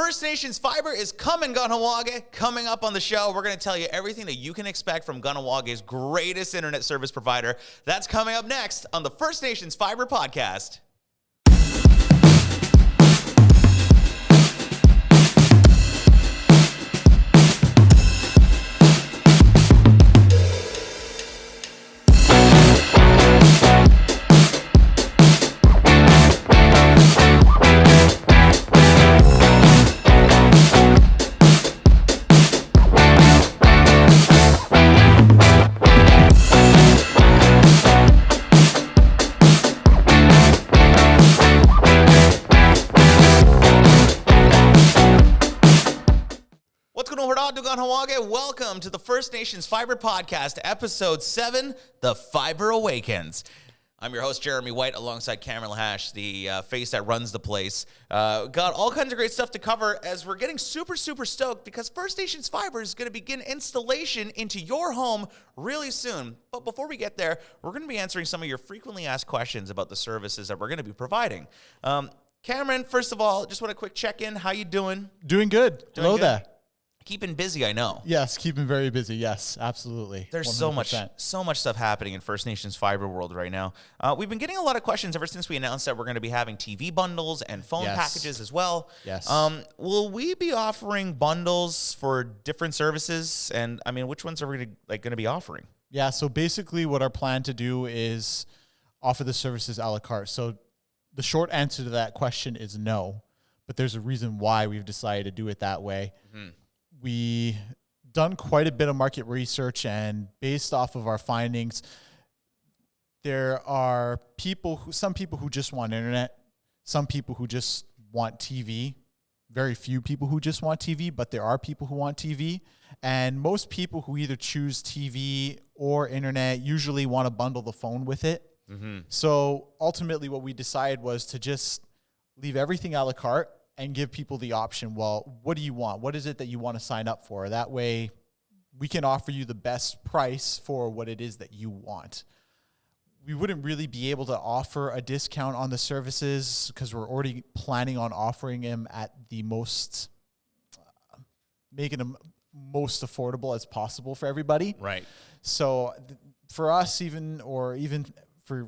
First Nations Fiber is coming, Kanhawake. Coming up on the show, we're going to tell you everything that you can expect from Kanawake's greatest internet service provider. That's coming up next on the First Nations Fiber podcast. Welcome to the First Nations Fiber Podcast, Episode 7, The Fiber Awakens. I'm your host, Jeremy White, alongside Cameron Lahash, the face that runs the place. Got all kinds of great stuff to cover as we're getting super stoked because First Nations Fiber is going to begin installation into your home really soon. But before we get there, we're going to be answering some of your frequently asked questions about the services that we're going to be providing. Cameron, first of all, just want a quick check-in. How you doing? Doing good. Hello there. Keeping busy, I know. Yes, keeping very busy. Yes, absolutely. There's 100%. so much stuff happening in First Nations Fiber world right now. We've been getting a lot of questions ever since we announced that we're going to be having TV bundles and phone packages as well. Yes. Will we be offering bundles for different services? And I mean, which ones are we going to be offering? Yeah. So basically, what our plan to do is offer the services a la carte. So the short answer to that question is no, but there's a reason why we've decided to do it that way. Mm-hmm. We done quite a bit of market research, and based off of our findings, there are some people who just want internet, some people who just want TV, very few people who just want TV, but there are people who want TV, and most people who either choose TV or internet usually want to bundle the phone with it. Mm-hmm. So ultimately what we decided was to just leave everything a la carte and give people the option, well, what do you want? What is it that you want to sign up for? That way we can offer you the best price for what it is that you want. We wouldn't really be able to offer a discount on the services because we're already planning on offering them at the most, making them most affordable as possible for everybody. Right. So for us, even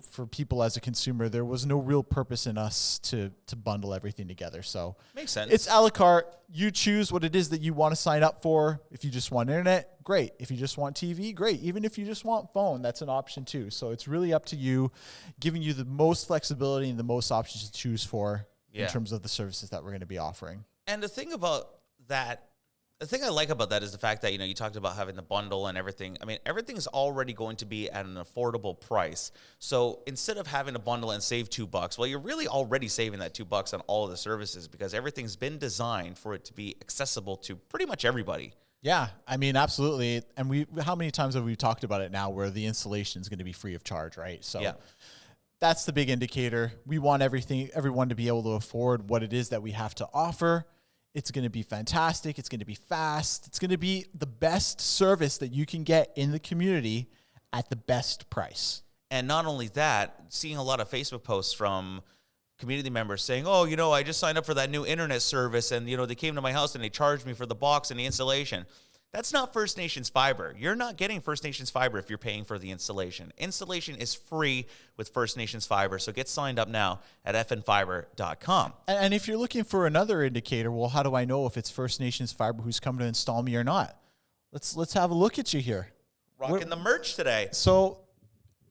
for people as a consumer, there was no real purpose in us to bundle everything together. So makes sense. It's a la carte. You choose what it is that you want to sign up for. If you just want internet, great. If you just want TV, great. Even if you just want phone, that's an option too. So it's really up to you, giving you the most flexibility and the most options to choose for in terms of the services that we're going to be offering. And the thing about that, the thing I like about that is the fact that, you talked about having the bundle and everything. I mean, everything's already going to be at an affordable price. So instead of having a bundle and save $2, well, you're really already saving that $2 on all of the services because everything's been designed for it to be accessible to pretty much everybody. Yeah, I mean, absolutely. And how many times have we talked about it now where the installation is going to be free of charge, right? So that's the big indicator. We want everyone to be able to afford what it is that we have to offer. It's going to be fantastic. It's going to be fast. It's going to be the best service that you can get in the community at the best price. And not only that, seeing a lot of Facebook posts from community members saying, oh, I just signed up for that new internet service and, they came to my house and they charged me for the box and the installation. That's not First Nations Fiber. You're not getting First Nations Fiber if you're paying for the installation. Installation is free with First Nations Fiber, so get signed up now at fnfiber.com. And if you're looking for another indicator, well, how do I know if it's First Nations Fiber who's coming to install me or not? Let's have a look at you here. Rocking the merch today. So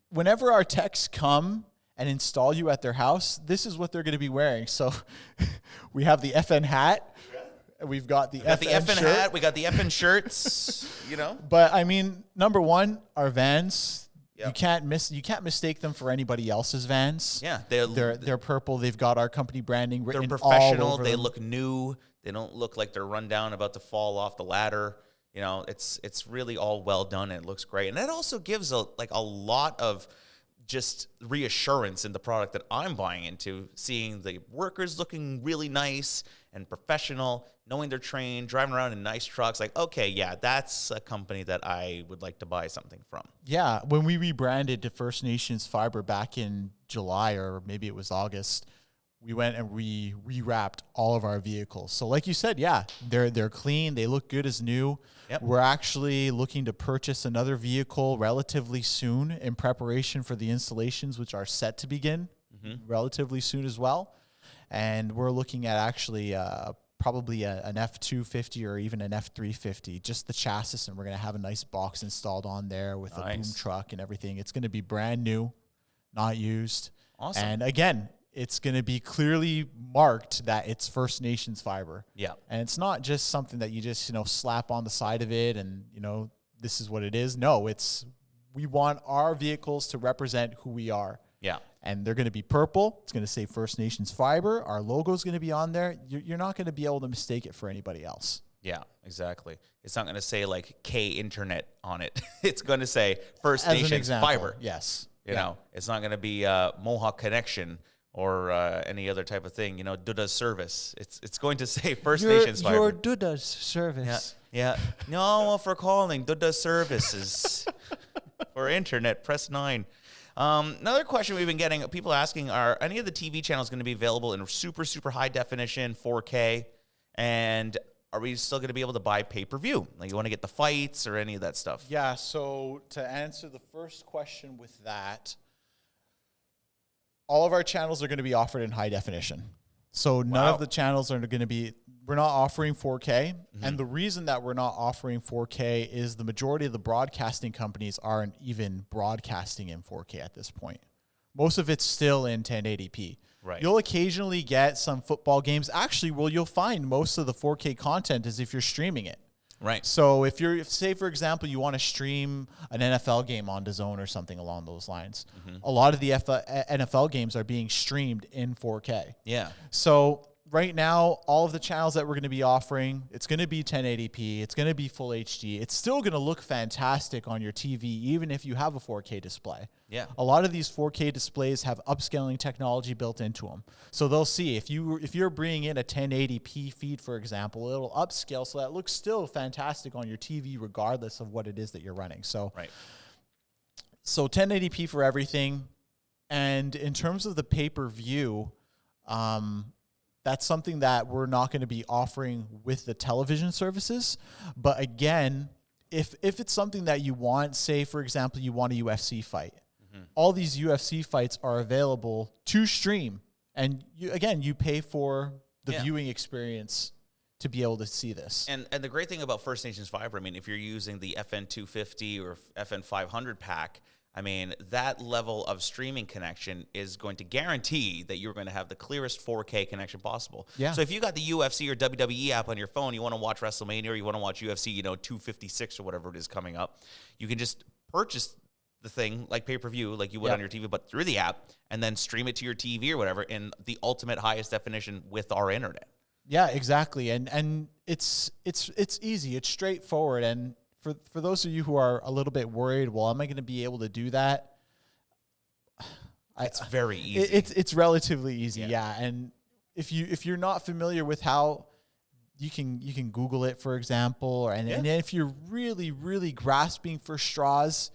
whenever our techs come and install you at their house, this is what they're going to be wearing. So we have the FN hat. We've got the FN shirt. Hat. We got the FN shirts. But I mean, number one, our vans. Yep. You can't mistake them for anybody else's vans. Yeah, they're purple. They've got our company branding written. They're professional. All over they them. Look new. They don't look like they're run down, about to fall off the ladder. It's really all well done and it looks great. And that also gives a lot of just reassurance in the product that I'm buying into, seeing the workers looking really nice and professional, knowing they're trained, driving around in nice trucks. Like, okay, yeah, that's a company that I would like to buy something from. Yeah, when we rebranded to First Nations Fiber back in July or maybe it was August, we went and we rewrapped all of our vehicles. So like you said, yeah, they're clean. They look good as new. Yep. We're actually looking to purchase another vehicle relatively soon in preparation for the installations, which are set to begin relatively soon as well. And we're looking at actually probably an F-250 or even an F-350, just the chassis, and we're going to have a nice box installed on there with a boom truck and everything. It's going to be brand new, not used. Awesome. And again, it's going to be clearly marked that it's First Nations fiber. Yeah. And it's not just something that you just, slap on the side of it and, this is what it is. No, we want our vehicles to represent who we are. Yeah. And they're going to be purple. It's going to say First Nations fiber. Our logo is going to be on there. You're not going to be able to mistake it for anybody else. Yeah, exactly. It's not going to say like K Internet on it. It's going to say First As an Nations example, fiber. yes. You know, it's not going to be Mohawk Connection or any other type of thing. Duda's service. It's going to say First Nations fiber. Your Duda's service. Yeah. No, for calling Duda's services for internet. Press 9. Another question we've been getting, people asking, are any of the TV channels going to be available in super, super high definition, 4K? And are we still going to be able to buy pay-per-view? Like, you want to get the fights or any of that stuff? Yeah, so to answer the first question with that, all of our channels are going to be offered in high definition. So none of the channels are going to be, we're not offering 4K. And the reason that we're not offering 4K is the majority of the broadcasting companies aren't even broadcasting in 4K at this point. Most of it's still in 1080p. Right. You'll occasionally get some football games. Actually, you'll find most of the 4K content is if you're streaming it. Right. So if say, for example, you want to stream an NFL game on DAZN or something along those lines, a lot of the NFL games are being streamed in 4K. Yeah. So right now, all of the channels that we're going to be offering, it's going to be 1080p. It's going to be full HD. It's still going to look fantastic on your TV, even if you have a 4K display. Yeah. A lot of these 4K displays have upscaling technology built into them. So they'll see if you're bringing in a 1080p feed, for example, it'll upscale so that it looks still fantastic on your TV regardless of what it is that you're running. So, so 1080p for everything. And in terms of the pay-per-view, that's something that we're not going to be offering with the television services. But again, if it's something that you want, say, for example, you want a UFC fight, all these UFC fights are available to stream. And you pay for the viewing experience to be able to see this. And the great thing about First Nations Fiber, I mean, if you're using the FN 250 or FN 500 pack, I mean, that level of streaming connection is going to guarantee that you're going to have the clearest 4K connection possible. Yeah. So if you got the UFC or WWE app on your phone, you want to watch WrestleMania or you want to watch UFC, 256 or whatever it is coming up, you can just purchase the thing like pay-per-view like you would on your TV, but through the app, and then stream it to your TV or whatever in the ultimate highest definition with our internet. Yeah, exactly. And it's easy. It's straightforward. And for those of you who are a little bit worried, well, am I going to be able to do that? It's very easy. It's relatively easy, yeah. And if you're not familiar with how you can Google it, for example, and if you're really, really grasping for straws,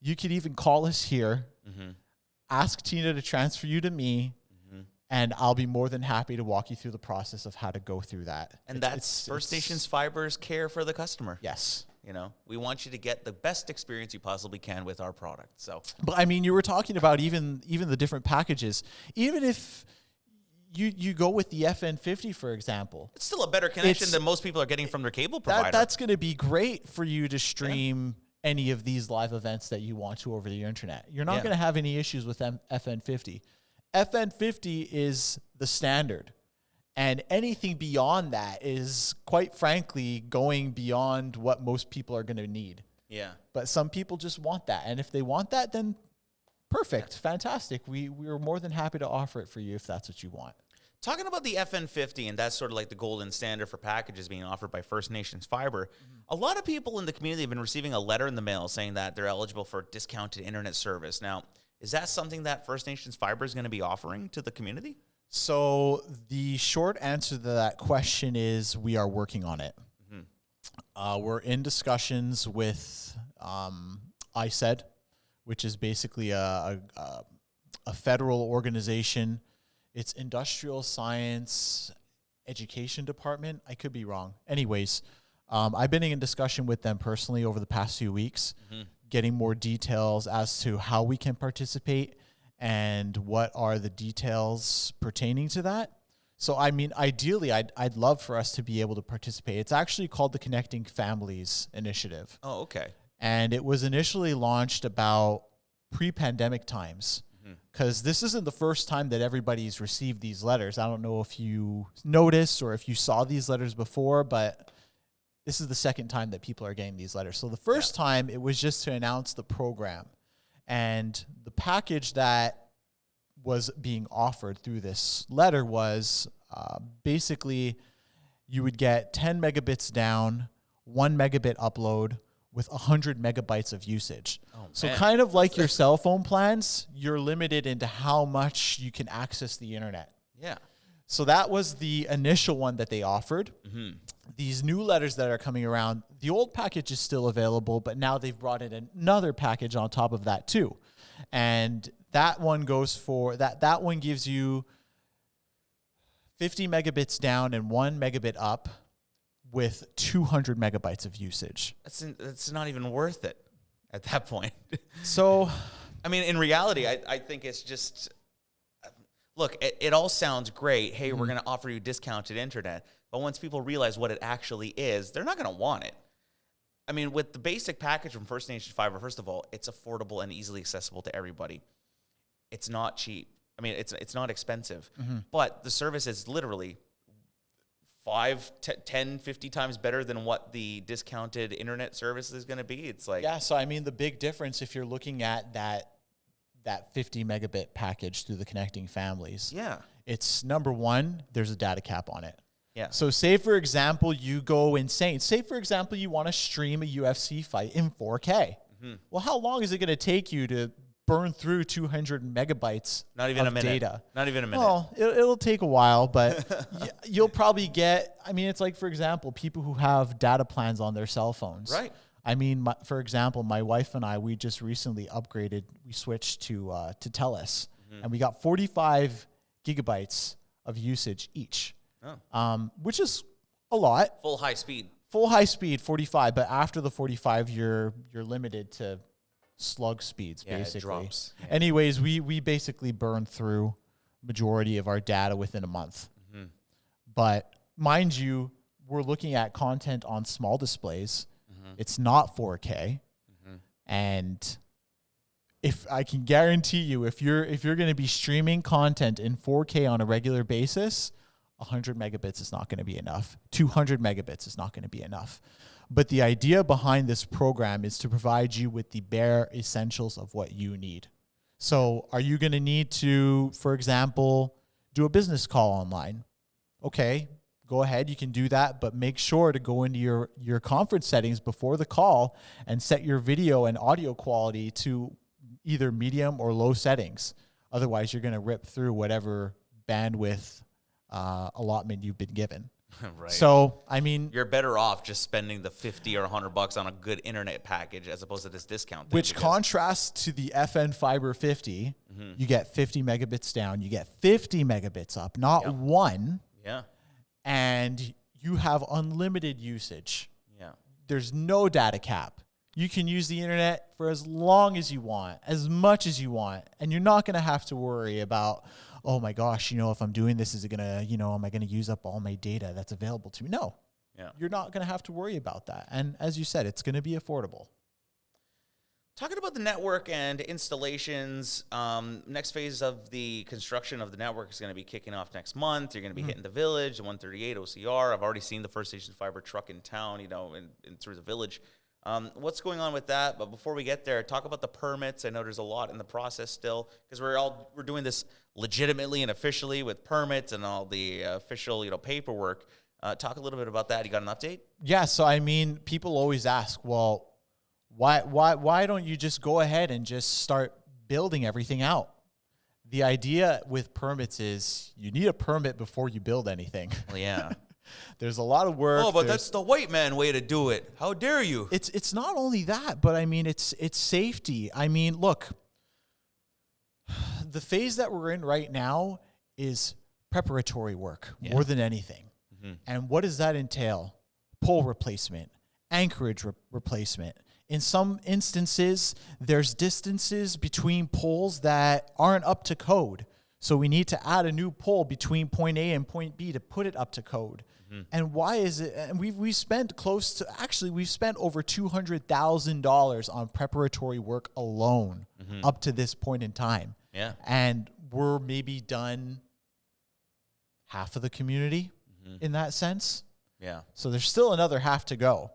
you could even call us here, ask Tina to transfer you to me, and I'll be more than happy to walk you through the process of how to go through that. And that's First Nations Fiber's care for the customer. Yes. We want you to get the best experience you possibly can with our product. So, but I mean, you were talking about even the different packages. Even if you go with the FN50, for example, it's still a better connection than most people are getting from their cable provider. That's going to be great for you to stream any of these live events that you want to over the internet. You're not going to have any issues with FN50. FN50 is the standard. And anything beyond that is, quite frankly, going beyond what most people are going to need. Yeah. But some people just want that. And if they want that, then perfect. Fantastic. We're more than happy to offer it for you if that's what you want. Talking about the FN50, and that's sort of like the golden standard for packages being offered by First Nations Fiber, a lot of people in the community have been receiving a letter in the mail saying that they're eligible for discounted internet service. Now, is that something that First Nations Fiber is going to be offering to the community? So the short answer to that question is we are working on it. We're in discussions with ISED, which is basically a federal organization. It's industrial science education department. I could be wrong. Anyways, I've been in discussion with them personally over the past few weeks, getting more details as to how we can participate and what are the details pertaining to that. So, I mean, ideally, I'd love for us to be able to participate. It's actually called the Connecting Families Initiative. Oh, okay. And it was initially launched about pre-pandemic times, because this isn't the first time that everybody's received these letters. I don't know if you noticed or if you saw these letters before, but this is the second time that people are getting these letters. So the first time, it was just to announce the program. And the package that was being offered through this letter was basically you would get 10 megabits down, 1 megabit upload with 100 megabytes of usage. Oh, so kind of like your cell phone plans, you're limited into how much you can access the internet. Yeah. So that was the initial one that they offered. These new letters that are coming around, the old package is still available, but now they've brought in another package on top of that too. And that one goes for, that one gives you 50 megabits down and 1 megabit up with 200 megabytes of usage. That's not even worth it at that point. So, I mean, in reality, I think it's just, look, it all sounds great. Hey, we're going to offer you discounted internet. But once people realize what it actually is, they're not going to want it. I mean, with the basic package from First Nation Fiber, first of all, it's affordable and easily accessible to everybody. It's not cheap. I mean, it's not expensive. But the service is literally 5, 10, 50 times better than what the discounted internet service is going to be. It's like... Yeah, so I mean, the big difference, if you're looking at that 50 megabit package through the Connecting Families, it's number one, there's a data cap on it. Yeah. So say, for example, you go insane. Say, for example, you want to stream a UFC fight in 4K. Well, how long is it going to take you to burn through 200 megabytes Not even of a minute. data? Not even a minute. Well, it'll take a while, but you'll probably get, I mean, it's like, for example, people who have data plans on their cell phones. Right. I mean, for example, my wife and I, we just recently upgraded. We switched to TELUS, and we got 45 gigabytes of usage each, which is a lot. Full high speed. Full high speed, 45. But after the 45, you're limited to slug speeds, basically. It drops. Yeah. Anyways, we basically burned through majority of our data within a month. But mind you, we're looking at content on small displays. It's not 4K. And if I can guarantee you, if you're going to be streaming content in 4K on a regular basis, 100 megabits is not going to be enough. 200 megabits is not going to be enough. But the idea behind this program is to provide you with the bare essentials of what you need. So are you going to need to, for example, do a business call online? Okay, go ahead, you can do that, but make sure to go into your conference settings before the call and set your video and audio quality to either medium or low settings. Otherwise, you're going to rip through whatever bandwidth allotment you've been given. Right. So, I mean, you're better off just spending the $50 or $100 on a good internet package as opposed to this discount thing. Which contrasts to the FN Fiber 50. You get 50 megabits down, you get 50 megabits up, not one. Yeah. And you have unlimited usage. Yeah. There's no data cap. You can use the internet for as long as you want, as much as you want, and you're not going to have to worry about, oh my gosh, if I'm doing this, is it going to, am I going to use up all my data that's available to me? No. Yeah. You're not going to have to worry about that. And as you said, it's going to be affordable. Talking about the network and installations, next phase of the construction of the network is going to be kicking off next month. You're going to be hitting the village, the 138 OCR. I've already seen the First Nation Fiber truck in town, and through the village. What's going on with that? But before we get there, talk about the permits. I know there's a lot in the process still because we're doing this legitimately and officially with permits and all the official paperwork. Talk a little bit about that. You got an update? Yeah. So I mean, people always ask, well, why don't you just go ahead and just start building everything out? The idea with permits is you need a permit before you build anything. Well, yeah. There's a lot of work. Oh, but that's the white man way to do it. How dare you? It's not only that, but I mean, it's safety. I mean, look, the phase that we're in right now is preparatory work more than anything. And what does that entail? Pole replacement, anchorage replacement. In some instances, there's distances between poles that aren't up to code. So we need to add a new pole between point A and point B to put it up to code. And why is it? And we've spent we've spent over $200,000 on preparatory work alone up to this point in time. Yeah. And we're maybe done half of the community in that sense. Yeah. So there's still another half to go.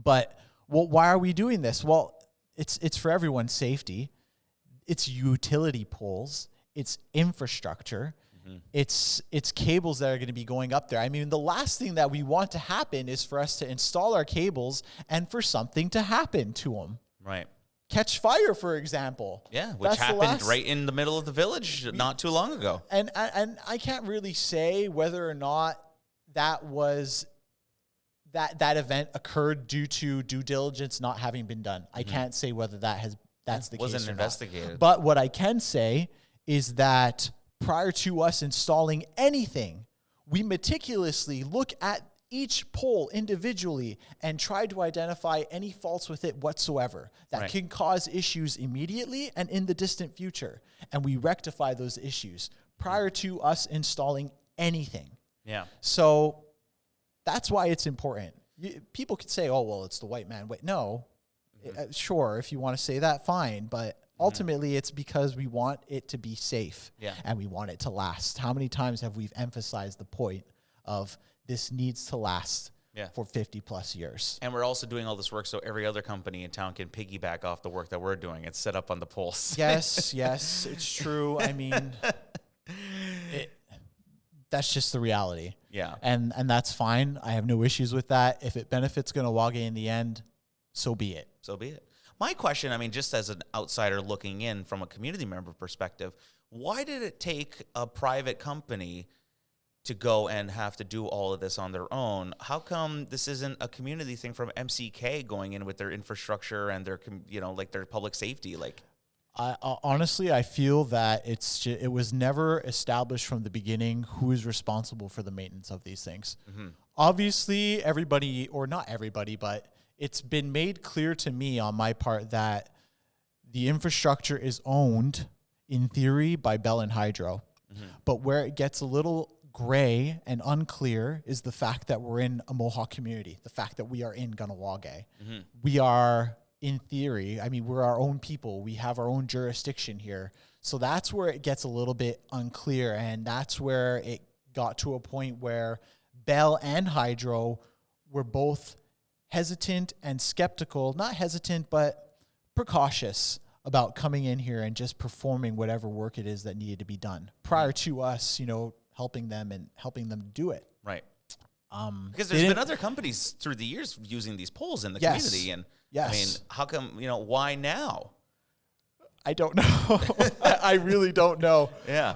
But why are we doing this? Well, it's for everyone's safety. It's utility poles. It's infrastructure. It's cables that are going to be going up there. I mean, the last thing that we want to happen is for us to install our cables and for something to happen to them. Right. Catch fire, for example. Yeah, which happened right in the middle of the village not too long ago. And I can't really say whether or not that was that event occurred due to due diligence not having been done. I can't say whether that's the case. Wasn't investigated. But what I can say is that prior to us installing anything, we meticulously look at each pole individually and try to identify any faults with it whatsoever that can cause issues immediately and in the distant future. And we rectify those issues prior to us installing anything. Yeah. So that's why it's important. People could say, oh, well, it's the white man. Wait, no. Sure, if you want to say that, fine. But ultimately, it's because we want it to be safe and we want it to last. How many times have we emphasized the point of this needs to last for 50 plus years? And we're also doing all this work so every other company in town can piggyback off the work that we're doing. It's set up on the poles. Yes, it's true. I mean, that's just the reality. Yeah. And that's fine. I have no issues with that. If it benefits Kanhawake in the end, so be it. So be it. My question, I mean, just as an outsider looking in from a community member perspective, why did it take a private company to go and have to do all of this on their own? How come this isn't a community thing from MCK going in with their infrastructure and their, like their public safety? Like, honestly, I feel that it was never established from the beginning who is responsible for the maintenance of these things. Obviously, everybody, or not everybody, but it's been made clear to me on my part that the infrastructure is owned, in theory, by Bell and Hydro. But where it gets a little gray and unclear is the fact that we're in a Mohawk community, the fact that we are in Kanhawake. We are, in theory, I mean, we're our own people. We have our own jurisdiction here. So that's where it gets a little bit unclear, and that's where it got to a point where Bell and Hydro were both hesitant and skeptical, not hesitant, but precautious about coming in here and just performing whatever work it is that needed to be done prior to us, helping them do it. Right. Because there's been other companies through the years using these poles in the community. And I mean, how come, why now? I don't know. I really don't know. Yeah.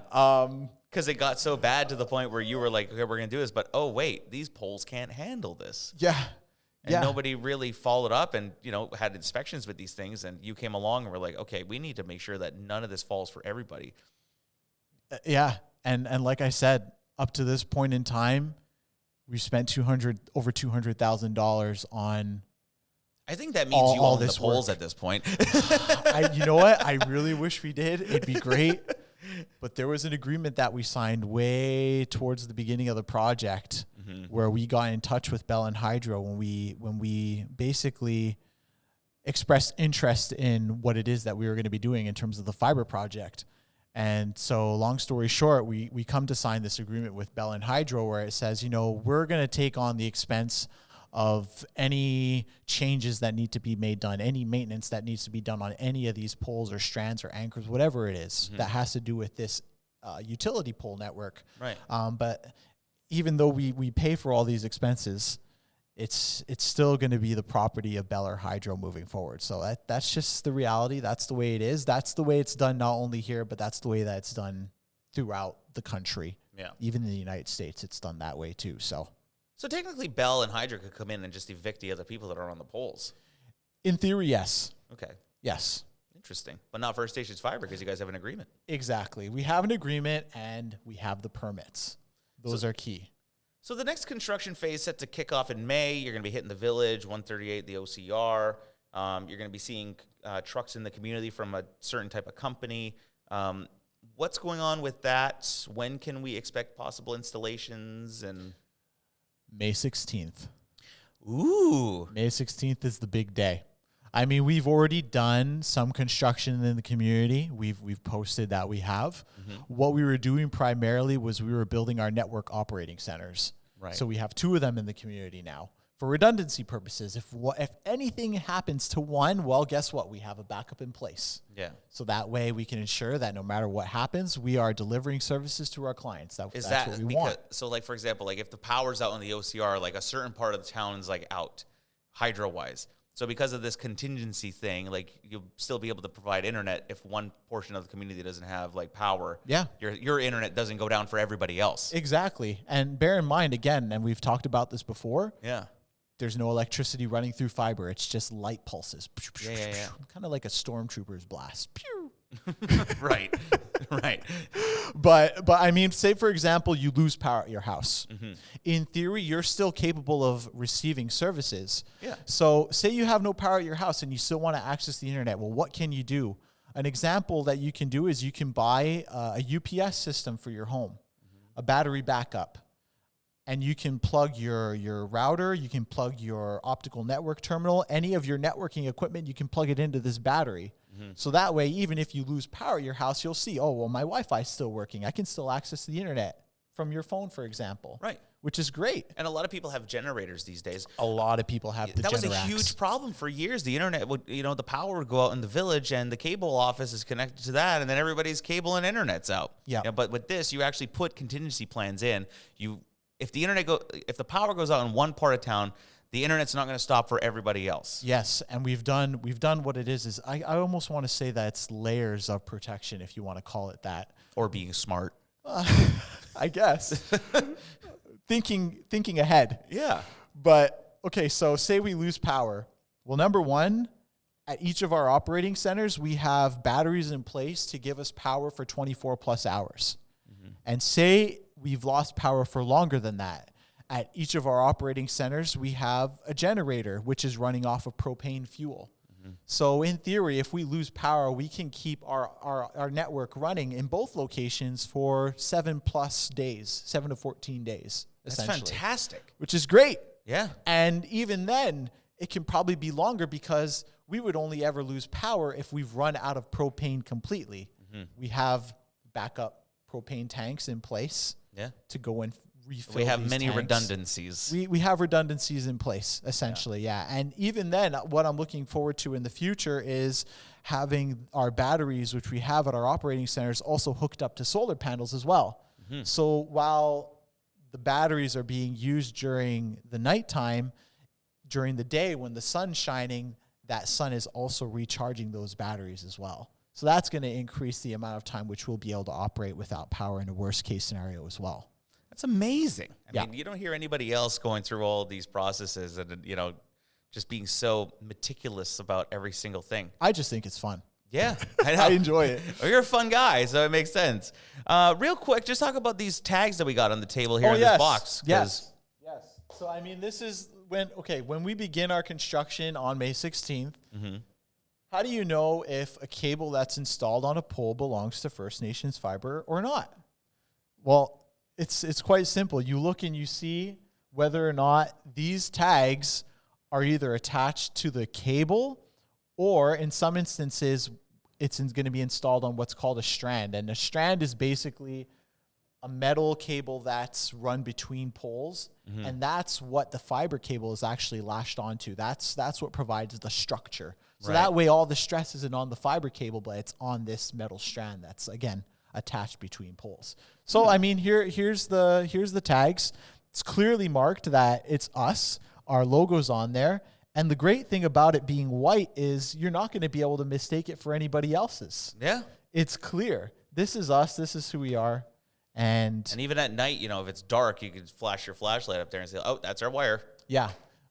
Because it got so bad to the point where you were like, okay, we're going to do this. But, oh, wait, these poles can't handle this. Yeah. And nobody really followed up and, had inspections with these things. And you came along and were like, okay, we need to make sure that none of this falls for everybody. Yeah. And like I said, up to this point in time, we spent over $200,000 on. I think that means you own the poles at this point. You know what? I really wish we did. It'd be great. But there was an agreement that we signed way towards the beginning of the project where we got in touch with Bell and Hydro when we basically expressed interest in what it is that we were going to be doing in terms of the fiber project. And so long story short, we come to sign this agreement with Bell and Hydro where it says, we're going to take on the expense of any changes that need to be done, any maintenance that needs to be done on any of these poles or strands or anchors, whatever it is that has to do with this utility pole network. Right. But even though we pay for all these expenses, it's still going to be the property of Bell or Hydro moving forward. So that's just the reality. That's the way it is. That's the way it's done not only here, but that's the way that it's done throughout the country. Yeah. Even in the United States, it's done that way too. So technically Bell and Hydro could come in and just evict the other people that are on the poles. In theory, yes. Okay. Yes. Interesting. But not First Nations Fiber because you guys have an agreement. Exactly. We have an agreement and we have the permits. Those are key. So the next construction phase set to kick off in May. You're going to be hitting the Village, 138, the OCR. You're going to be seeing trucks in the community from a certain type of company. What's going on with that? When can we expect possible installations? And May 16th. Ooh. May 16th is the big day. I mean, we've already done some construction in the community. We've posted that we have. What we were doing primarily was we were building our network operating centers. Right. So we have 2 of them in the community now. For redundancy purposes, if anything happens to one, well, guess what? We have a backup in place. Yeah. So that way we can ensure that no matter what happens, we are delivering services to our clients. That's what we want. So, like, for example, like if the power's out on the OCR, like a certain part of the town is like out, hydro-wise. So because of this contingency thing, like you'll still be able to provide internet if one portion of the community doesn't have like power. Yeah. Your internet doesn't go down for everybody else. Exactly. And bear in mind, again, and we've talked about this before. Yeah. There's no electricity running through fiber. It's just light pulses. Yeah. Kind of like a stormtrooper's blast. Pew. Right. But I mean, say for example, you lose power at your house. In theory, you're still capable of receiving services. Yeah. So say you have no power at your house and you still want to access the internet. Well, what can you do? An example that you can do is you can buy a UPS system for your home, a battery backup. And you can plug your router, you can plug your optical network terminal, any of your networking equipment, you can plug it into this battery. So that way, even if you lose power at your house, you'll see, oh, well, my Wi-Fi is still working. I can still access the internet from your phone, for example. Right. Which is great. And a lot of people have generators these days. A lot of people have the That was a Generacs. huge problem for years. The internet would, the power would go out in the Village and the cable office is connected to that. And then everybody's cable and internet's out. Yeah. But with this, you actually put contingency plans in. If the power goes out in one part of town, the internet's not going to stop for everybody else. Yes, and we've done what it is I almost want to say that it's layers of protection, if you want to call it that. Or being smart. I guess. thinking ahead. Yeah. But okay, so say we lose power. Well, number one, at each of our operating centers, we have batteries in place to give us power for 24 plus hours. And say we've lost power for longer than that. At each of our operating centers, we have a generator, which is running off of propane fuel. So in theory, if we lose power, we can keep our network running in both locations for 7 to 14 days. That's fantastic. Which is great. Yeah. And even then, it can probably be longer because we would only ever lose power if we've run out of propane completely. We have backup propane tanks in place to go and refill. We have these many tanks. redundancies. We have redundancies in place, essentially, yeah. And even then, what I'm looking forward to in the future is having our batteries, which we have at our operating centers, also hooked up to solar panels as well. So while the batteries are being used during the nighttime, during the day when the sun's shining, that sun is also recharging those batteries as well. So that's going to increase the amount of time which we'll be able to operate without power in a worst case scenario as well. That's amazing. I mean, you don't hear anybody else going through all these processes and, just being so meticulous about every single thing. I just think it's fun. Yeah, I know. I enjoy it. Well, you're a fun guy, so it makes sense. Real quick, just talk about these tags that we got on the table here in this box. Yes. So, I mean, this is when we begin our construction on May 16th, how do you know if a cable that's installed on a pole belongs to First Nations Fiber or not? Well, it's quite simple. You look and you see whether or not these tags are either attached to the cable or in some instances it's going to be installed on what's called a strand. And a strand is basically a metal cable that's run between poles, and that's what the fiber cable is actually lashed onto. That's what provides the structure. So that way all the stress isn't on the fiber cable, but it's on this metal strand that's, again, attached between poles. So, I mean, here's the tags. It's clearly marked that it's us. Our logo's on there. And the great thing about it being white is you're not going to be able to mistake it for anybody else's. Yeah. It's clear. This is us. This is who we are. And even at night, if it's dark, you can flash your flashlight up there and say, oh, that's our wire. Yeah.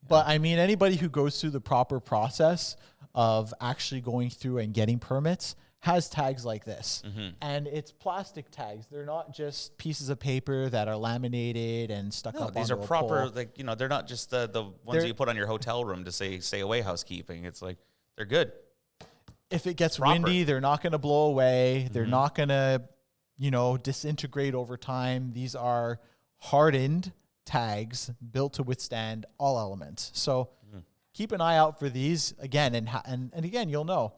But I mean, anybody who goes through the proper process of actually going through and getting permits has tags like this. And it's plastic tags. They're not just pieces of paper that are laminated and stuck up these are onto a proper, pole. like, they're not just the ones that you put on your hotel room to say stay away housekeeping. It's like, they're good. If it gets Proper. windy, they're not going to blow away. They're not going to, disintegrate over time. These are hardened tags built to withstand all elements. So keep an eye out for these again. And again, you'll know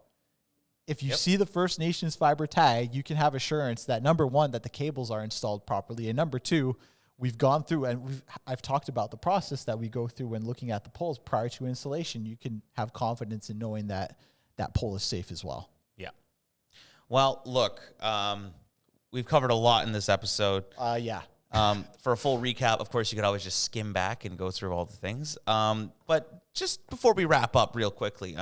if you see the First Nations fiber tag, you can have assurance that number one, that the cables are installed properly. And number two, we've gone through and I've talked about the process that we go through when looking at the poles prior to installation. You can have confidence in knowing that that pole is safe as well. Yeah. Well, look, we've covered a lot in this episode. Yeah. For a full recap, of course, you could always just skim back and go through all the things. But just before we wrap up real quickly,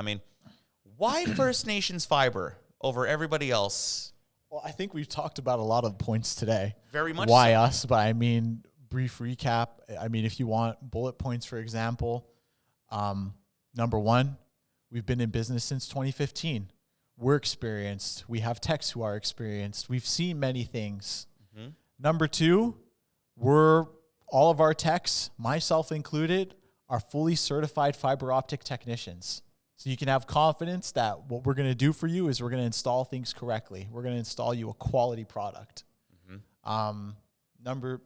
why First Nations fiber over everybody else? Well, I think we've talked about a lot of points today. Very much Why so. us? But brief recap. If you want bullet points, for example, number one, we've been in business since 2015. We're experienced. We have techs who are experienced. We've seen many things. Number two, all of our techs, myself included, are fully certified fiber optic technicians. So you can have confidence that what we're going to do for you is we're going to install things correctly. We're going to install you a quality product. Number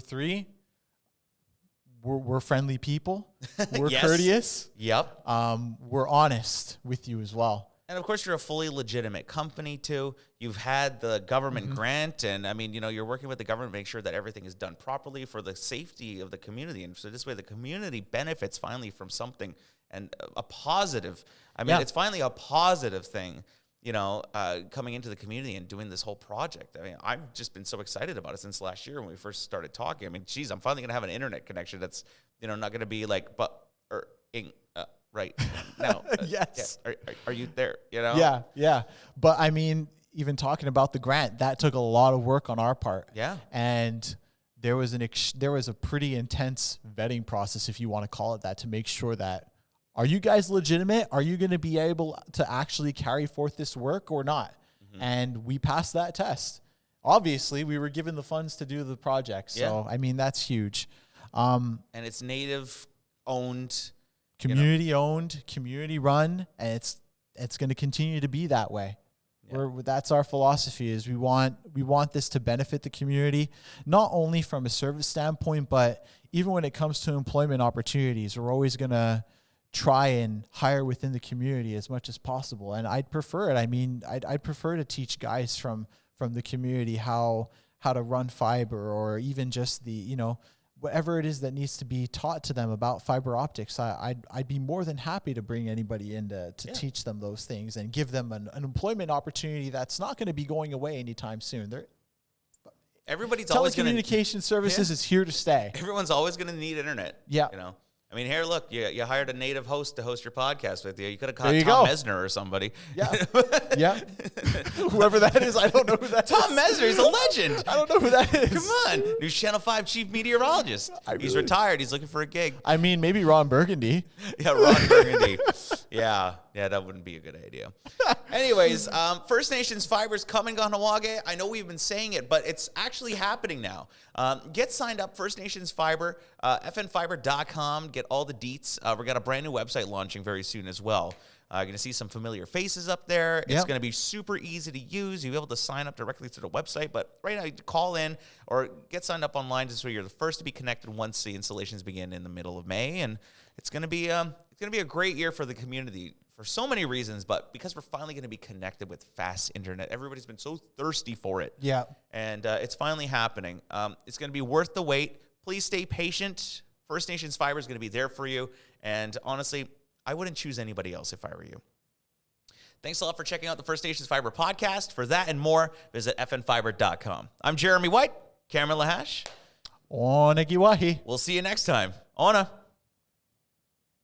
three, we're friendly people. We're courteous. Yep. We're honest with you as well. And of course, you're a fully legitimate company too. You've had the government grant, and you're working with the government to make sure that everything is done properly for the safety of the community. And so this way, the community benefits finally from something and a positive. It's finally a positive thing, coming into the community and doing this whole project. I've just been so excited about it since last year when we first started talking. I'm finally gonna have an internet connection that's, not gonna be like, right now. Yes. Yeah. Are you there? Yeah. But even talking about the grant, that took a lot of work on our part. Yeah. And there was a pretty intense vetting process, if you want to call it that, to make sure that, are you guys legitimate? Are you going to be able to actually carry forth this work or not? And we passed that test. Obviously, we were given the funds to do the project. So, that's huge. And it's Native owned. Community owned, community run, and it's going to continue to be that way. Yeah. That's our philosophy. Is we want this to benefit the community, not only from a service standpoint, but even when it comes to employment opportunities. We're always going to try and hire within the community as much as possible, and I'd prefer it. I'd prefer to teach guys from the community how to run fiber, or even just the whatever it is that needs to be taught to them about fiber optics. I'd be more than happy to bring anybody in to teach them those things and give them an employment opportunity that's not going to be going away anytime soon. Everybody's always going to... Telecommunication services is here to stay. Everyone's always going to need internet. Yeah. Here, look, you hired a native host to host your podcast with you. You could have caught Tom Mesner or somebody. Yeah. Yeah. Whoever that is, I don't know who that is. Tom Mesner, he's a legend. I don't know who that is. Come on. News Channel 5 chief meteorologist. He's retired. He's looking for a gig. Maybe Ron Burgundy. Yeah, Ron Burgundy. Yeah, that wouldn't be a good idea. Anyways, First Nations Fiber's coming on Kanhawake. I know we've been saying it, but it's actually happening now. Get signed up, First Nations Fiber, fnfiber.com. Get all the deets. We got a brand new website launching very soon as well. You're going to see some familiar faces up there. It's going to be super easy to use. You'll be able to sign up directly through the website. But right now, you call in or get signed up online just so you're the first to be connected once the installations begin in the middle of May. And it's going to be a great year for the community for so many reasons. But because we're finally going to be connected with fast internet, everybody's been so thirsty for it. Yeah. And it's finally happening. It's going to be worth the wait. Please stay patient. First Nations Fiber is going to be there for you. And honestly, I wouldn't choose anybody else if I were you. Thanks a lot for checking out the First Nations Fiber podcast. For that and more, visit fnfiber.com. I'm Jeremy White, Cameron Lahash. Ona Giwahi. We'll see you next time. Ona.